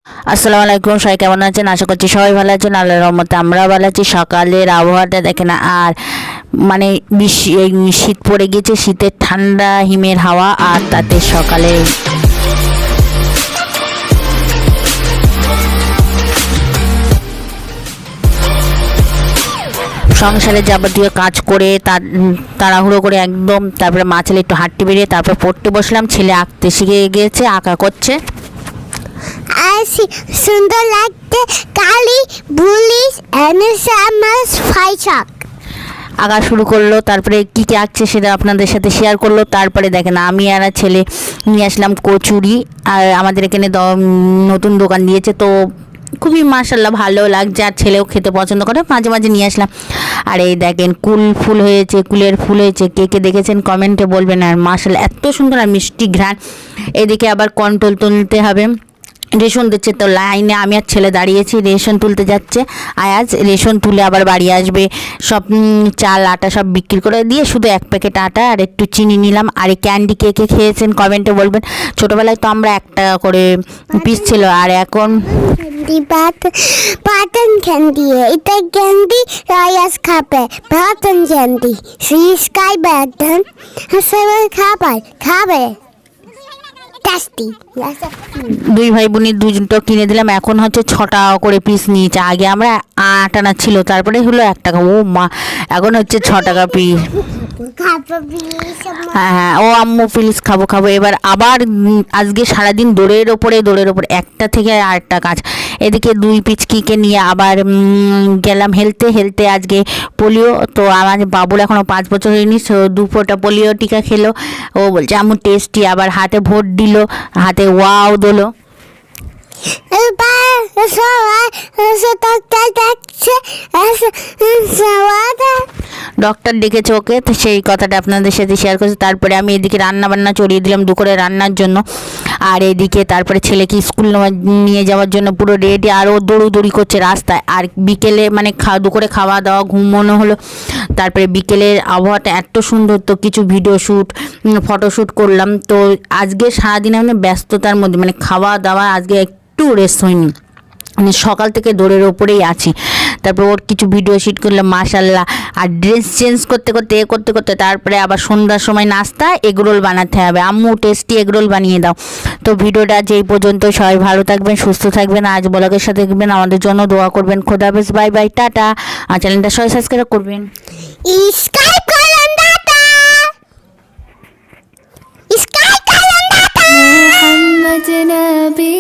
আসসালামু আলাইকুম, সবাই কেমন আছেন? আশা করছি সবাই ভালো আছেন। আল্লাহর রহমতে আমরাও ভালো আছি। সকালের আবহাওয়াটা দেখেন, আর মানে এই শীত পড়ে গেছে, শীতের ঠান্ডা হিমের হাওয়া, আর তাতে সকালে সংসারে যাবতীয় কাজ করে তাড়াহুড়ো করে একদম, তারপরে মা ছেলে একটু হাঁটতে বেরিয়ে তারপর পড়তে বসলাম। ছেলে আঁকতে শিখে গিয়েছে, আঁকা করছে। আর সুন্দর লাগতে কালি বুলিশ এনএসএমএস ফাইচাক আঁকা শুরু করলো। তারপরে কী কী আঁকছে সেটা আপনাদের সাথে শেয়ার করলো। তারপরে দেখেন আমি আর ছেলে নিয়ে আসলাম কচুরি, আর আমাদের এখানে নতুন দোকান দিয়েছে, তো খুবই মাশাআল্লাহ ভালো লাগছে, আর ছেলেও খেতে পছন্দ করে, মাঝে মাঝে নিয়ে আসলাম। আর এই দেখেন ফুল হয়েছে, কুলের ফুল হয়েছে, কে কে দেখেছেন কমেন্টে বলবেন। আর মাশাআল্লাহ এত সুন্দর আর মিষ্টি ঘ্রাণ। এদিকে আবার কন্ট্রোল তুলতে হবে, রেশন দিচ্ছে, তো লাইনে আমি আর ছেলে দাঁড়িয়েছি, রেশন তুলতে যাচ্ছে। আজ রেশন তুলে আবার বাড়ি আসবে, সব চাল আটা সব বিক্রি করে দিয়ে শুধু এক প্যাকেট আটা আর একটু চিনি নিলাম। আর এই ক্যান্ডি কে কে খেয়েছেন কমেন্টে বলবেন। ছোটোবেলায় তো আমরা 1 টাকা করে পিস ছিল, আর এখন বাটন ক্যান্ডি, এটা ক্যান্ডি রায়াস খাবে বাটন ক্যান্ডি স্কাই বাটন সবাই খাবে টেস্টি। দুই ভাই বোনের দুটো কিনে দিলাম। এখন হচ্ছে 6 টাকা করে পিস নিয়েছে, আগে আমরা 8 আনা ছিল, তারপরে হলো 1 টাকা। ও মা, এখন হচ্ছে 6 টাকা পিস। হ্যাঁ, ও আম্মু প্লিজ খাবো। এবার আবার আজকে সারাদিন দৌড়ের ওপরে 1টা থেকে 8টা কাজ। এদিকে 2 পিচকিকে নিয়ে আবার গেলাম হেলতে। আজকে পোলিও, তো আমার বাবুর এখনও 5 বছর হয়নি, 2 ফোঁটা পোলিও টিকা খেলো। ও বলছে আম্মু টেস্টি, আবার হাতে ভোট দিল, হাতে ওয়াও দিলো। ডক্টর ডেকেছে ওকে, তো সেই কথাটা আপনাদের সাথে শেয়ার করছি। তারপরে আমি এদিকে রান্না বান্না চড়িয়ে দিলাম দুপুরে রান্নার জন্য। আর এদিকে তারপরে ছেলেকে স্কুল নিয়ে যাওয়ার জন্য পুরো রেডি, আর ও দৌড়ি করছে রাস্তায়। আর বিকেলে মানে দুপুরে খাওয়া দাওয়া ঘুমোনো হলো। তারপরে বিকেলের আবহাওয়াটা এত সুন্দর, তো কিছু ভিডিও শ্যুট ফটোশ্যুট করলাম। তো আজকে সারাদিন আমি ব্যস্ততার মধ্যে, মানে খাওয়া দাওয়া আজকে একটু রেস্ট হয়নি, মানে সকাল থেকে দৌড়ের ওপরেই আছি। তারপর ওর কিছু ভিডিও শ্যুট করলাম মাশাআল্লাহ। আর ড্রেস চেঞ্জ করতে তারপরে আবার সন্ধ্যার সময় নাস্তা এগরোল বানাতে হবে। আম্মু টেস্টি এগরোল বানিয়ে দাও। তো ভিডিওটা যেই পর্যন্ত, সবাই ভালো থাকবেন, সুস্থ থাকবেন, আজ ব্লগের সাথে থাকবেন, আমাদের জন্য দোয়া করবেন। খোদা হাফেজ, বাই বাই, টাটা। আর চ্যানেলটা সবাই সাবস্ক্রাইব করবেন। স্কাই করুন দাদা, স্কাই করুন দাদা। মোহাম্মদ নবী